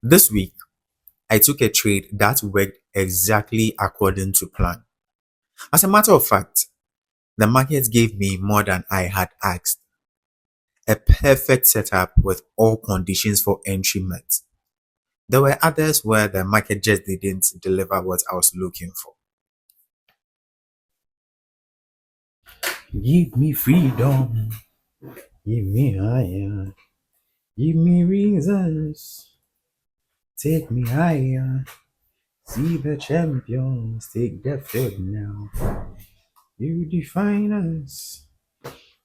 This week, I took a trade that worked exactly according to plan. As a matter of fact, the market gave me more than I had asked. A perfect setup with all conditions for entry met. There were others where the market just didn't deliver what I was looking for. Give me freedom, give me higher, give me reasons, take me higher. See the champions take the field now. You define us,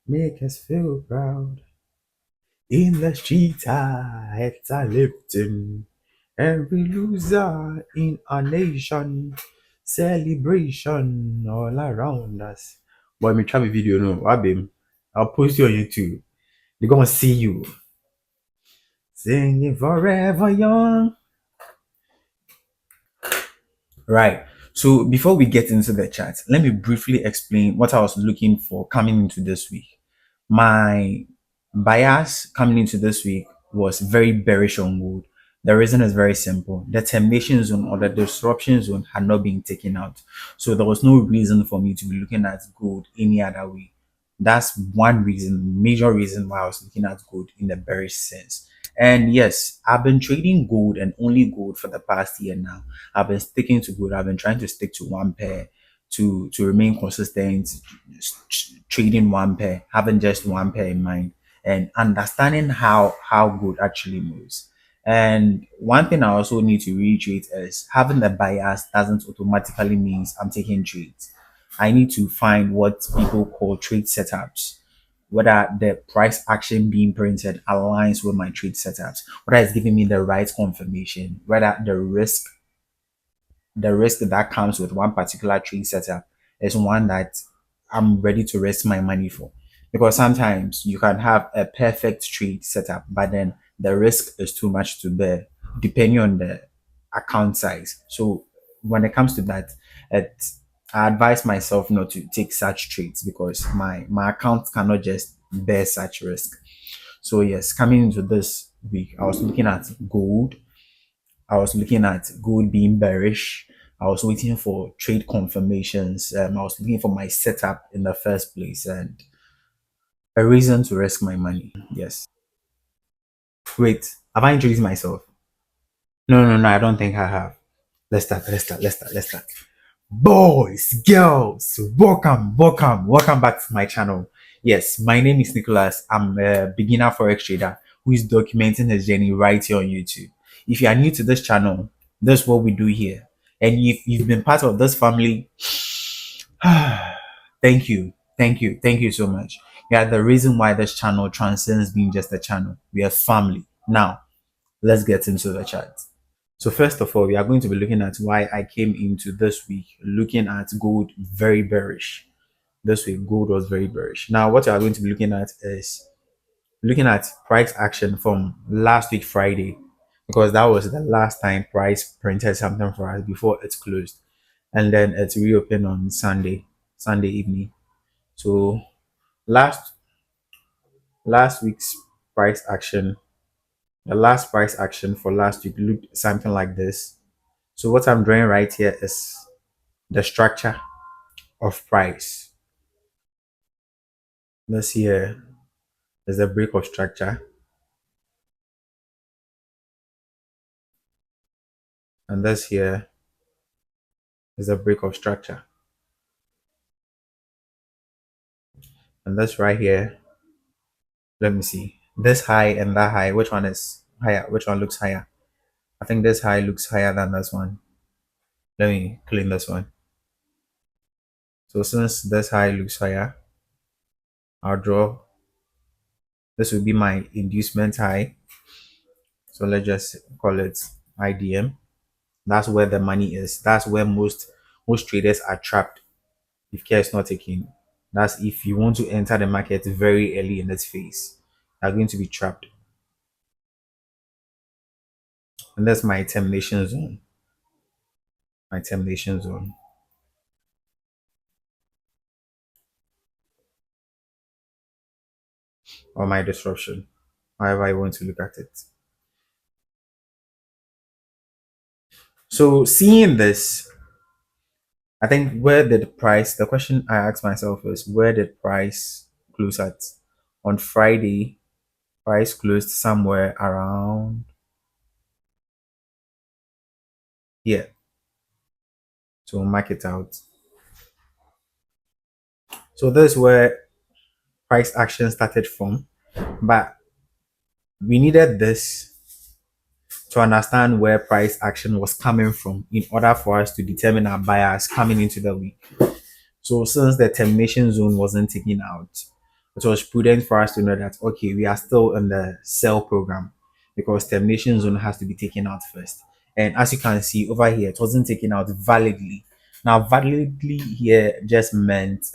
make us feel proud. In the streets, our heads are lifting. Every loser in our nation, celebration all around us. Boy, me try my video no, Wabim. I'll post you on YouTube. They're gonna see you singing forever young. Right. So before we get into the chat, let me briefly explain what I was looking for coming into this week. My bias coming into this week was very bearish on gold. The reason is very simple. The termination zone or the disruption zone had not been taken out. So there was no reason for me to be looking at gold any other way. That's one reason, major reason why I was looking at gold in the bearish sense. And yes, I've been trading gold and only gold for the past year now. I've been sticking to gold. I've been trying to stick to one pair to remain consistent, trading one pair, having just one pair in mind, and understanding how gold actually moves. And one thing I also need to reiterate is having the bias doesn't automatically means I'm taking trades. I need to find what people call trade setups, whether the price action being printed aligns with my trade setups, whether it's giving me the right confirmation, whether the risk that comes with one particular trade setup is one that I'm ready to risk my money for. Because sometimes you can have a perfect trade setup, but then the risk is too much to bear, depending on the account size. So when it comes to that, it, I advise myself not to take such trades because my account cannot just bear such risk. So yes, coming into this week, I was looking at gold. I was looking at gold being bearish. I was waiting for trade confirmations. I was looking for my setup in the first place and a reason to risk my money. Yes. Wait, have I introduced myself? No, no, no, I don't think I have. Let's start. Boys, girls, welcome back to my channel. Yes, my name is Nicholas. I'm a beginner forex trader who is documenting his journey right here on YouTube. If you are new to this channel, this is what we do here. And if you've been part of this family, thank you so much. You are the reason why this channel transcends being just a channel. We are family. Now, let's get into the chat. So first of all, we are going to be looking at why I came into this week looking at gold very bearish. This week, gold was very bearish. Now, what we are going to be looking at is looking at price action from last week Friday, because that was the last time price printed something for us before it's closed, and then it's reopened on Sunday evening. So last last week's price action, the last price action for last week looked something like this. So what I'm drawing right here is the structure of price. This here is the break of structure, and this here is the break of structure, and this right here. Let me see. This high and that high. Which one is higher? Which one looks higher? I think this high looks higher than this one. Let me clean this one. So since this high looks higher, I'll draw. This will be my inducement high. So let's just call it IDM. That's where the money is. That's where most traders are trapped if care is not taken. That's if you want to enter the market very early in this phase, you're going to be trapped. And that's my termination zone. My termination zone or my disruption, however I want to look at it. So seeing this, I think where did price, the question I asked myself is where did price close at? On Friday, price closed somewhere around here. So mark it out. So this is where price action started from. But we needed this to understand where price action was coming from in order for us to determine our bias coming into the week. So since the termination zone wasn't taken out, it was prudent for us to know that okay, we are still in the sell program because termination zone has to be taken out first. And as you can see over here, it wasn't taken out validly. Now, validly here just meant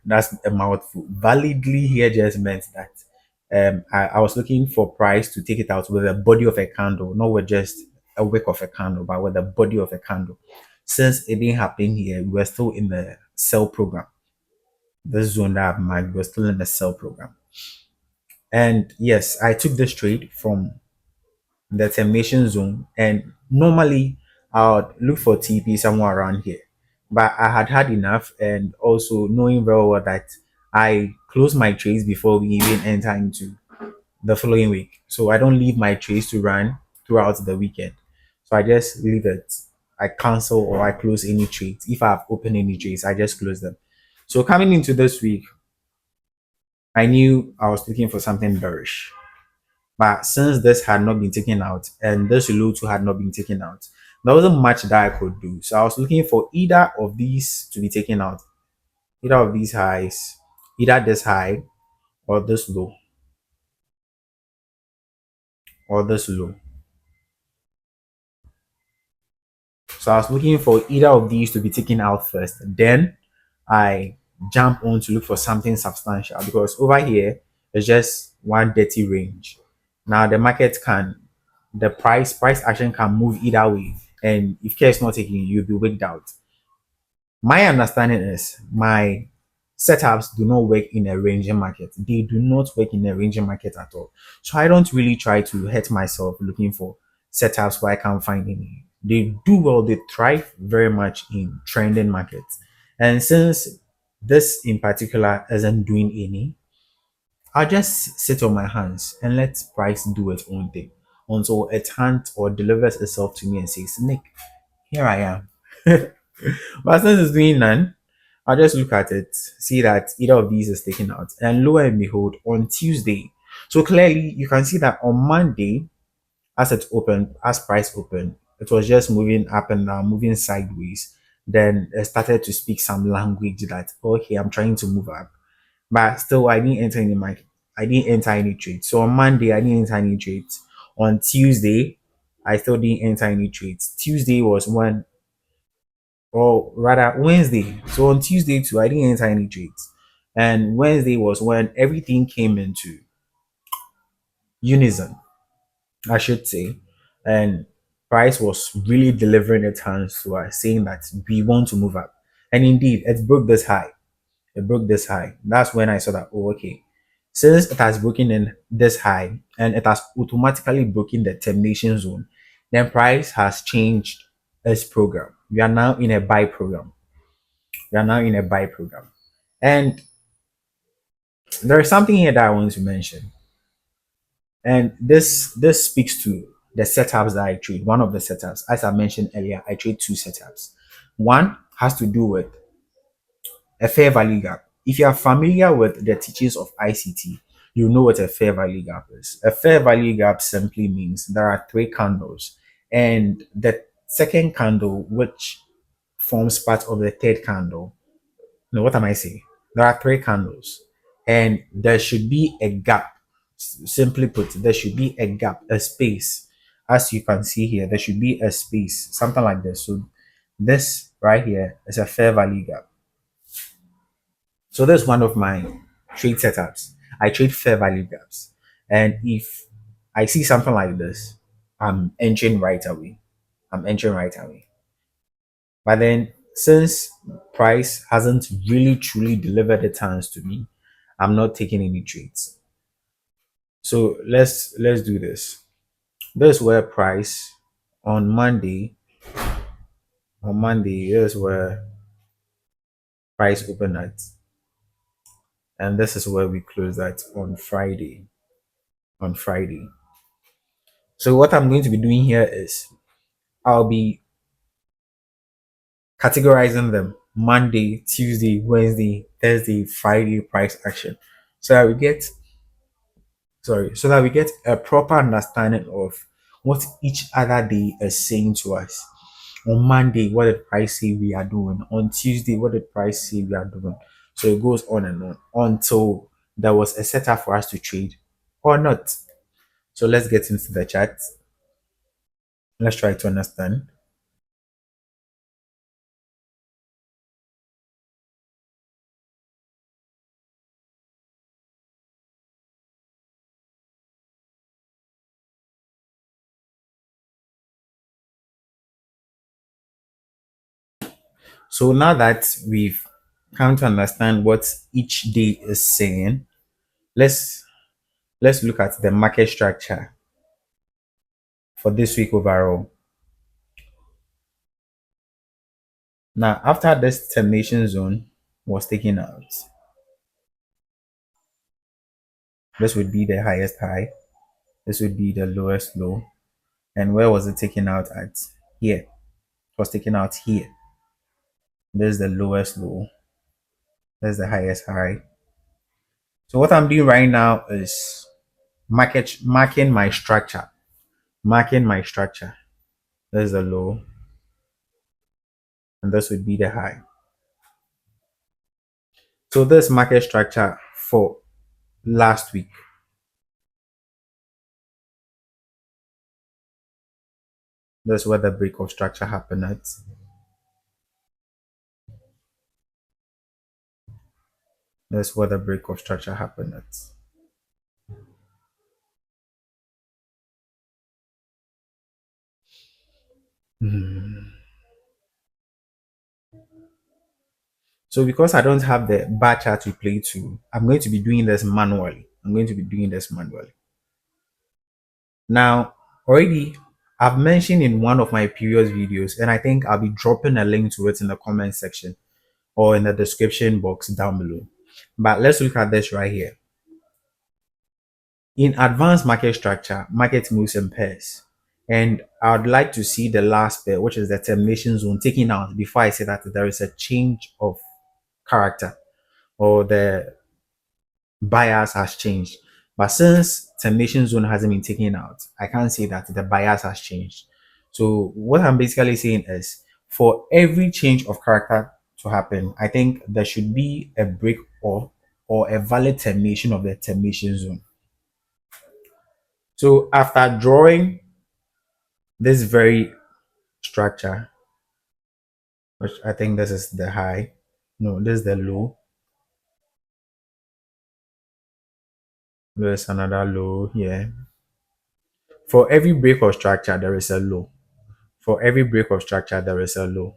that's a mouthful. Validly here just meant that I was looking for price to take it out with a body of a candle, not with just a wick of a candle, but with the body of a candle. Since it didn't happen here, we were still in the sell program. This zone that I've marked, we're still in the sell program. And yes, I took this trade from the termination zone. And normally I would look for TP somewhere around here. But I had had enough, and also knowing very well that I close my trades before we even enter into the following week. So I don't leave my trades to run throughout the weekend. So I just leave it. I cancel or I close any trades. If I have opened any trades, I just close them. So coming into this week, I knew I was looking for something bearish. But since this had not been taken out and this low too had not been taken out, there wasn't much that I could do. So I was looking for either of these to be taken out, either of these highs, either this high or this low, or this low. So I was looking for either of these to be taken out first. Then I jump on to look for something substantial because over here is just one dirty range. Now the market can, the price action can move either way, and if care is not taken, you'll be wigged out. My understanding is my setups do not work in a ranging market. They do not work in a ranging market at all. So I don't really try to hurt myself looking for setups where I can't find any. They do well, they thrive very much in trending markets. And since this in particular isn't doing any, I'll just sit on my hands and let price do its own thing until it hands or delivers itself to me and says, Nick, here I am. But since it's doing none, I'll just look at it, see that either of these is taken out, and lo and behold, on Tuesday. So clearly, you can see that on Monday, as it opened, as price opened, it was just moving up and down, moving sideways. Then it started to speak some language that okay, I'm trying to move up, but still, I didn't enter any market. I didn't enter any trades. So on Monday, I didn't enter any trades. On Tuesday, I still didn't enter any trades. Tuesday was when, or rather Wednesday. So on Tuesday too, I didn't enter any trades. And Wednesday was when everything came into unison, I should say. And price was really delivering its hands to us, saying that we want to move up. And indeed, it broke this high. It broke this high. That's when I saw that, oh, okay. Since it has broken in this high and it has automatically broken the termination zone, then price has changed its program. We are now in a buy program. We are now in a buy program. And there is something here that I want to mention. And this speaks to the setups that I trade. One of the setups, as I mentioned earlier, I trade two setups. One has to do with a fair value gap. If you are familiar with the teachings of ICT, you know what a fair value gap is. A fair value gap simply means there are three candles, and the second candle, which forms part of the third candle, no, what am I saying? There are three candles, and there should be a gap. Simply put, there should be a gap, a space. As you can see here, there should be a space, something like this. So this right here is a fair value gap. So that's one of my trade setups. I trade fair value gaps. And if I see something like this, I'm entering right away. I'm entering right away. But then since price hasn't really truly delivered the chance to me, I'm not taking any trades. So let's do this. This is where price on Monday. On Monday, here's where price open at, and this is where we close at on Friday. On Friday. So what I'm going to be doing here is I'll be categorizing them Monday, Tuesday, Wednesday, Thursday, Friday price action. So that we get so that we get a proper understanding of what each other day is saying to us. On Monday, what did price say we are doing? On Tuesday, what did price say we are doing? So it goes on and on until there was a setup for us to trade or not. So let's get into the chart. Let's try to understand. So now that we've come to understand what each day is saying, let's let's look at the market structure for this week overall. Now, after this termination zone was taken out, this would be the highest high, this would be the lowest low. And where was it taken out at? Here. It was taken out here. This is the lowest low. That's the highest high. So what I'm doing right now is marking my structure. Marking my structure. This is the low, and this would be the high. So this market structure for last week. That's where the break of structure happened at. That's where the break of structure happened at. Hmm. So because I don't have the bar chart to play to, I'm going to be doing this manually. I'm going to be doing this manually. Now, already I've mentioned in one of my previous videos, and I think I'll be dropping a link to it in the comment section or in the description box down below. But let's look at this right here. In advanced market structure, market moves in pairs. And I'd like to see the last pair, which is the termination zone, taken out before I say that there is a change of character or the bias has changed. But since termination zone hasn't been taken out, I can't say that the bias has changed. So what I'm basically saying is for every change of character to happen, I think there should be a break or a valid termination of the termination zone. So after drawing this very structure, which I think this is the high, no, this is the low, there's another low here. For every break of structure, there is a low. For every break of structure, there is a low.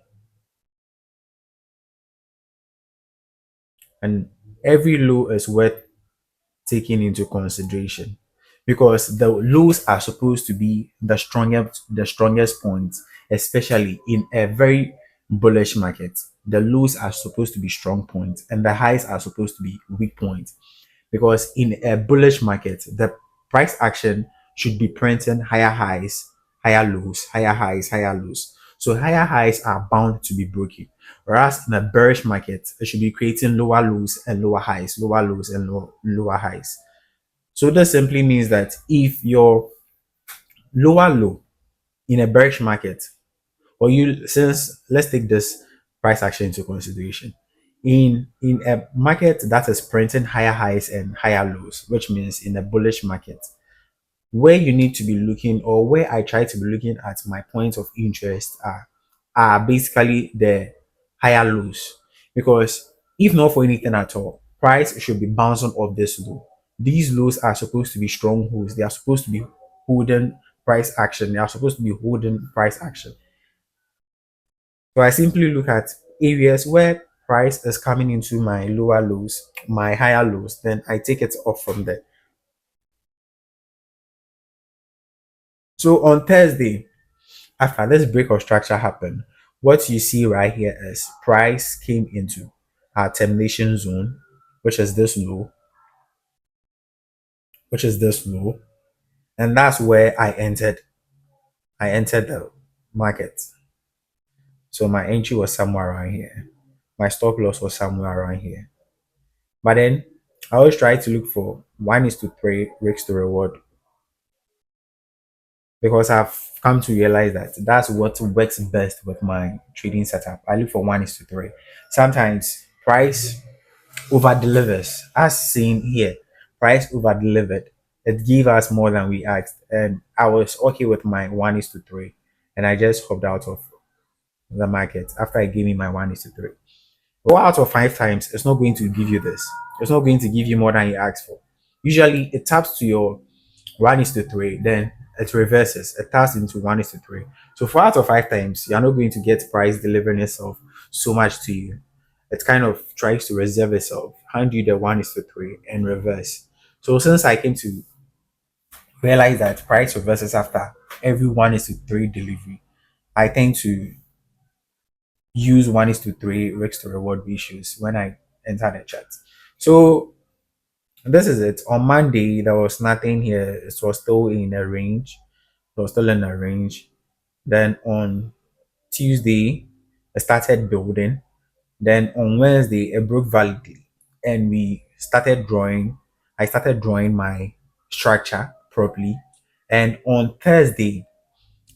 And every low is worth taking into consideration because the lows are supposed to be the strongest points, especially in a very bullish market. The lows are supposed to be strong points and the highs are supposed to be weak points, because in a bullish market the price action should be printing higher highs, higher lows, higher highs, higher lows. So higher highs are bound to be broken, whereas in a bearish market it should be creating lower lows and lower highs, lower lows and lower highs. So this simply means that if your lower low in a bearish market, or you since let's take this price action into consideration, in a market that is printing higher highs and higher lows, which means in a bullish market, where you need to be looking, or where I try to be looking at my points of interest are basically the higher lows, because if not for anything at all, price should be bouncing off this low. These lows are supposed to be strongholds. They are supposed to be holding price action. They are supposed to be holding price action. So I simply look at areas where price is coming into my lower lows, my higher lows, then I take it off from there. So on Thursday, after this break of structure happened, What you see right here is price came into our termination zone, which is this low, which is this low, and that's where I entered. I entered the market. So my entry was somewhere around here. My stop loss was somewhere around here. But then I always try to look for 1:3 risk to reward because I've come to realize that that's what works best with my trading setup. I look for 1:3. Sometimes price over delivers, as seen here. Price over delivered. It gave us more than we asked, and I was okay with my 1:3, and I just hopped out of the market after I gave me my 1:3. 4 out of 5 times, it's not going to give you this. It's not going to give you more than you asked for. Usually, it taps to your 1:3, then it reverses. It taps into 1:3. So 4 out of 5 times, you're not going to get price delivering itself so much to you. It kind of tries to reserve itself, hand you the 1:3 and reverse. So since I came to realize that price reverses after every 1:3 delivery, I tend to use 1:3 risk to reward ratios when I enter the chart. So this is it. On Monday, there was nothing here. It was still in a range. It was still in a range. Then on Tuesday, it started building. Then on Wednesday, it broke validly, and we started drawing. I started drawing my structure properly. And on Thursday,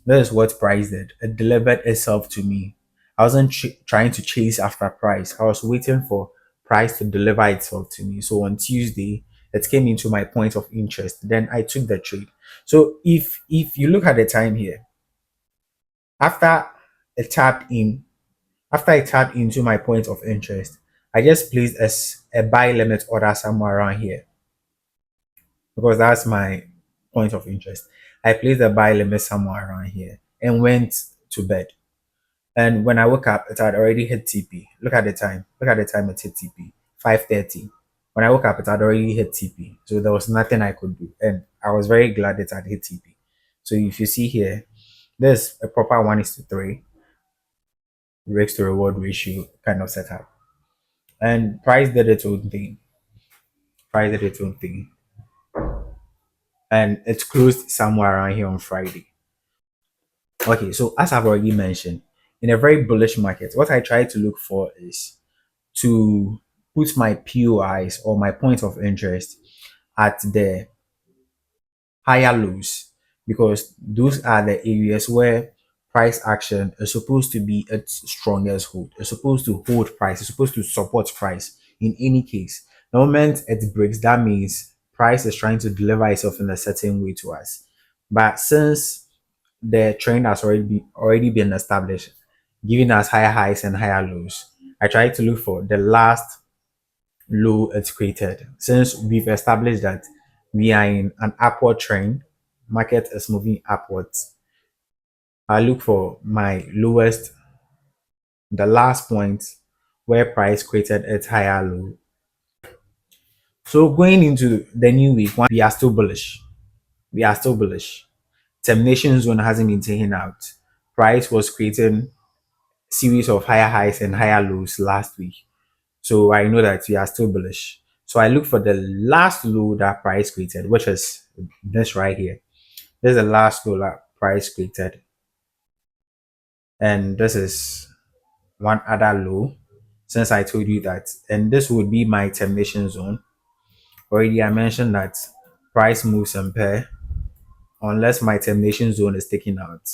that is what price did. It delivered itself to me. I wasn't trying to chase after price. I was waiting for price to deliver itself to me. So on Tuesday, it came into my point of interest. Then I took the trade. So if you look at the time here, after it tapped in, after I tapped into my point of interest, I just placed a buy limit order somewhere around here because that's my point of interest. I placed a buy limit somewhere around here and went to bed. And when I woke up, it had already hit TP. Look at the time. Look at the time it hit TP. 5:30. When I woke up, it had already hit TP. So there was nothing I could do. And I was very glad it had hit TP. So if you see here, there's a proper 1:3 risk to reward ratio kind of setup. And price did its own thing. Price did its own thing. And it closed somewhere around here on Friday. Okay, so as I've already mentioned, in a very bullish market, what I try to look for is to put my POIs or my point of interest at the higher lows because those are the areas where price action is supposed to be its strongest hold. It's supposed to hold price, it's supposed to support price in any case. The moment it breaks, that means price is trying to deliver itself in a certain way to us. But since the trend has already been established, giving us higher highs and higher lows, I try to look for the last low it's created. Since we've established that we are in an upward trend, market is moving upwards. I look for my lowest, the last point where price created its higher low. So going into the new week, we are still bullish. We are still bullish. Termination zone hasn't been taken out. Price was creating series of higher highs and higher lows last week. So I know that we are still bullish. So I look for the last low that price created, which is this right here. This is the last low that price created. And this is one other low since I told you that. And this would be my termination zone. Already I mentioned that price moves in pair unless my termination zone is taken out.